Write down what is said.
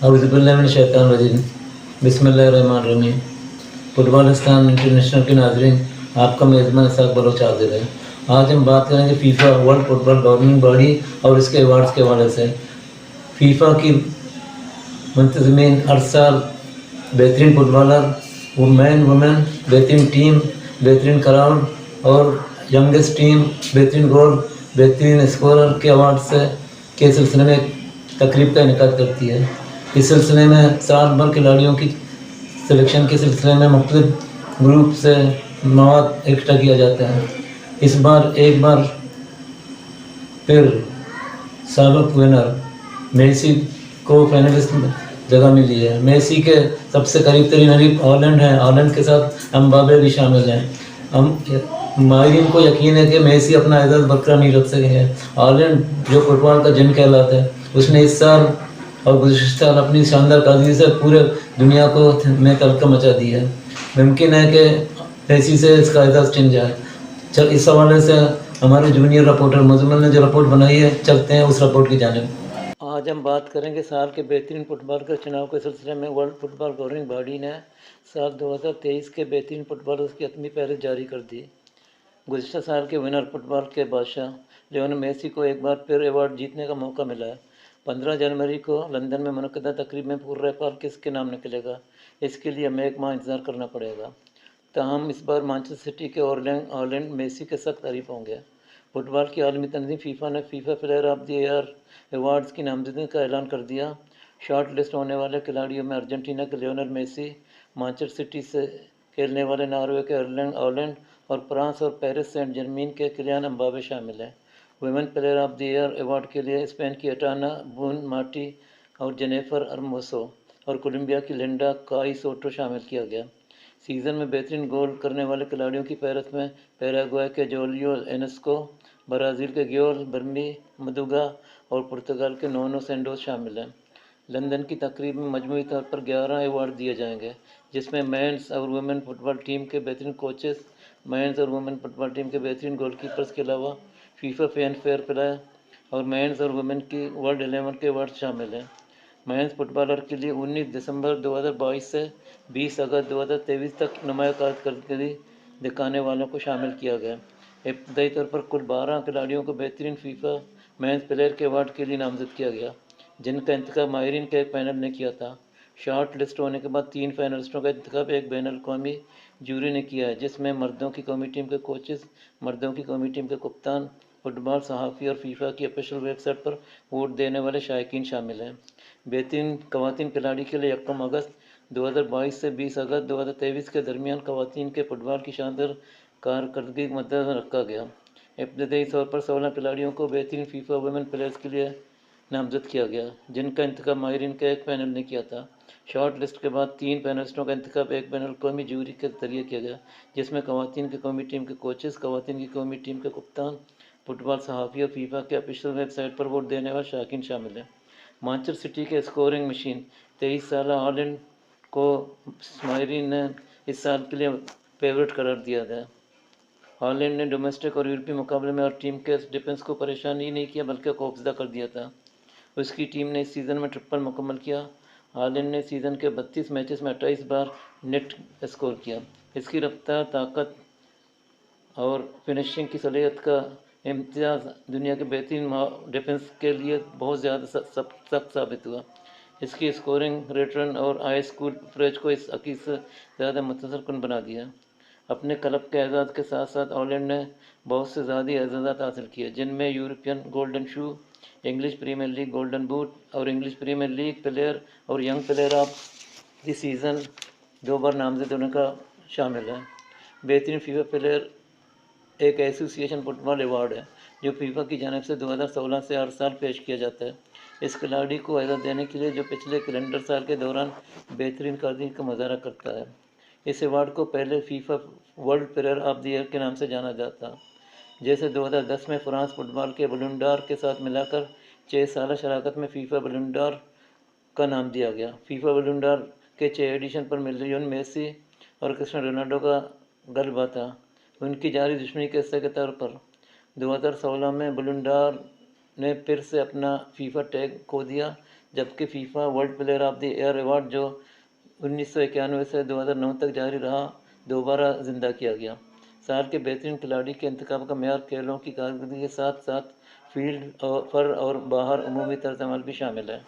औज़ुबिल्लाहिमिनश्शैतानिर्रजीम बिस्मिल्लाहिर्रहमानिर्रहीम। फुटबॉलिस्तान इंटरनेशनल के नाज़रीन, आपका मेज़बान इसाक बलोच हाज़िर है। आज हम बात करेंगे FIFA world football governing body और इसके अवार्ड्स के हवाले से। फीफा की मुंतज़मीन हर साल बेहतरीन फुटबॉलर, मैन वुमेन, बेहतरीन टीम, बेहतरीन क्राउड और यंगेस्ट टीम, बेहतरीन गोल, बेहतरीन स्कोरर के अवार्ड से के सिलसिले में तकरीब का इनेकाद करती है। इस सिलसिले में साल भर खिलाड़ियों की सिलेक्शन के सिलसिले में मुख्तलिफ ग्रुप से मवाद इकट्ठा किया जाता है। इस बार एक बार फिर साबिक विनर मेसी को फाइनलिस्ट में जगह मिली है। मेसी के सबसे करीब तरीन हरीफ हॉलैंड है। हॉलैंड के साथ एम्बापे भी शामिल हैं। हम माहिरीन को यकीन है कि मेसी अपना एजाज़ बरकरार नहीं रख सके हैं। हॉलैंड जो फुटबॉल का जिन कहलाता है, उसने इस साल और गुज़िश्ता साल अपनी शानदार काजी से पूरे दुनिया को में तहलका मचा दी है। मुमकिन है कि मेसी से इसका एजाज़ छिन जाए। चल इस हवाले से हमारे जूनियर रिपोर्टर मुजम्मिल ने जो रिपोर्ट बनाई है, चलते हैं उस रिपोर्ट की जानिब। आज हम बात करेंगे साल के बेहतरीन फुटबॉल के चुनाव के सिलसिले में। वर्ल्ड फुटबॉल गवर्निंग बॉडी ने साल 2023 के बेहतरीन फुटबॉलर्स की हतमी फहरिस्त जारी कर दी। गुज़िश्ता साल के विनर फुटबॉल के बादशाह लियोनेल मेसी को एक बार फिर अवार्ड जीतने का मौका मिला है। 15 जनवरी को लंदन में मुनक़्क़दा तकरीब में पुरस्कार किसके नाम निकलेगा, इसके लिए हमें एक माह इंतज़ार करना पड़ेगा। ताहम इस बार मैनचेस्टर सिटी के हॉलैंड मेसी के सख्त तारीफ होंगे। फुटबॉल की आलमी तंजीम फीफा ने FIFA player of the year awards की नामजदगी का ऐलान कर दिया। शॉर्ट लिस्ट होने वाले खिलाड़ियों में अर्जेंटीना के लियोनेल मेसी, मैनचेस्टर सिटी से खेलने वाले नॉर्वे के एर्लिंग हॉलैंड और फ्रांस और पेरिस सेंट जर्मेन के किलियन एम्बापे शामिल हैं। Women player of the year award के लिए स्पेन की एटाना बुनमाटी और जेनिफर हर्मोसो और कोलंबिया की लिंडा काई सोटो शामिल किया गया। सीज़न में बेहतरीन गोल करने वाले खिलाड़ियों की फहरिस्त में पैराग्वे के जोलियो एनेस्को, ब्राज़ील के गियोल बर्मी मदुगा और पुर्तगाल के नोनो सेंडोस शामिल हैं। लंदन की तकरीब में मजमूई तौर पर 11 अवार्ड दिए जाएंगे, जिसमें मेंस और वुमेन फुटबॉल टीम के बेहतरीन कोचेस, मेंस और वुमेन फुटबॉल टीम के बेहतरीन गोलकीपर्स के अलावा फीफा फैन फेयर प्ले और मेंस और वुमेन की वर्ल्ड 11 के अवार्ड शामिल हैं। मेंस फुटबॉलर के लिए 19 दिसंबर 2022 से 20 अगस्त 2023 तक नुमाया कारकर्दगी दिखाने वालों को शामिल किया गया। इब्तदाई तौर पर कुल 12 खिलाड़ियों को बेहतरीन फीफा मेंस प्लेयर के अवार्ड के लिए नामजद किया गया, जिनका इंतखाब माहिरीन के एक पैनल ने किया था। शॉर्ट लिस्ट होने के बाद 3 फाइनलिस्टों का इंतखाब एक बैन अल-अक़वामी जूरी ने किया है, जिसमें मर्दों की कौमी टीम के कोचेस, मर्दों की कौमी टीम के कप्तान, फुटबॉल सहाफ़ी और फीफा की ऑफिशियल वेबसाइट पर वोट देने वाले शायकीन शामिल हैं। बेहतरीन खवातीन खिलाड़ी के लिए 1 अगस्त 2022 से 20 अगस्त 2023 के दरमियान खवातीन के फुटबॉल की शानदार कारकर्दगी को मद्देनज़र रखा गया। इब्तदाई तौर पर 16 खिलाड़ियों को बेहतरीन फीफा वुमेन प्लेयर्स के लिए नामजद किया गया, जिनका इंतखाब माहिरीन के एक पैनल ने किया था। शॉर्ट लिस्ट के बाद 3 पैनलिस्टों का इंतखाब एक बैन अल-अक़वामी जूरी के जरिए किया गया, जिसमें खवातीन की कौमी टीम के कोचेस, खवातीन की कौमी टीम के कप्तान, फुटबॉल सहाफ़ी और फीफा के ऑफिशियल वेबसाइट पर वोट देने वाले शायकीन शामिल हैं। मैनचेस्टर सिटी के स्कोरिंग मशीन 23 साला हॉलैंड को माहिरीन ने इस साल के लिए फेवरेट करार दिया था। हॉलैंड ने डोमेस्टिक और यूरोपीय मुकाबले में और टीम के डिफेंस को परेशान ही नहीं किया, बल्कि खौफजदा कर दिया था। उसकी टीम ने इस सीज़न में ट्रिपल मुकम्मल किया। हॉलैंड ने सीज़न के 32 मैचेस में 28 बार नेट स्कोर किया। इसकी रफ्तार, ताकत और फिनिशिंग की सलाहियत का इम्तियाज़ दुनिया के बेहतरीन डिफेंस के लिए बहुत ज़्यादा सख्त साबित हुआ। इसकी स्कोरिंग रिटर्न और हाई स्कूल एवरेज को इस हकीकत से ज़्यादा मुतासरकुन बना दिया। अपने क्लब के एजाज़ के साथ साथ हॉलैंड ने बहुत से ज़्यादा एजाज़ात हासिल किए, जिनमें European Golden Shoe, English Premier League Golden Boot और इंग्लिश प्रीमियर लीग प्लेयर और young player of the season 2 बार नामजद होने का शामिल है। बेहतरीन फीफा प्लेयर एक एसोसिएशन फुटबॉल अवार्ड है, जो फीफा की जानिब से 2016 से हर साल पेश किया जाता है। इस खिलाड़ी को एजाज़ देने के लिए जो पिछले कैलेंडर साल के दौरान बेहतरीन कारकर्दगी का मुजाहरा करता है। इस अवार्ड को पहले FIFA world player of the year के नाम से जाना जाता, जैसे 2010 में फ्रांस फुटबॉल के बलून डॉर के साथ मिलाकर 6 साला शराकत में फीफा बलून डॉर का नाम दिया गया। फीफा बलून डॉर के 6 एडिशन पर लियोनेल मेसी और क्रिस्टियानो रोनाल्डो का गलबा था। उनकी जारी दुश्मनी के हिस्से के तौर पर 2016 में बलून डॉर ने फिर से अपना फीफा टैग खो दिया, جبکہ FIFA world player of the year award جو 1991 سے 2009 تک جاری رہا دوبارہ زندہ کیا گیا۔ سال کے بہترین کھلاڑی کے انتخاب کا معیار کھیلوں کی کارکردگی کے ساتھ ساتھ فیلڈ پر اور باہر عمومی طرز عمل بھی شامل ہے۔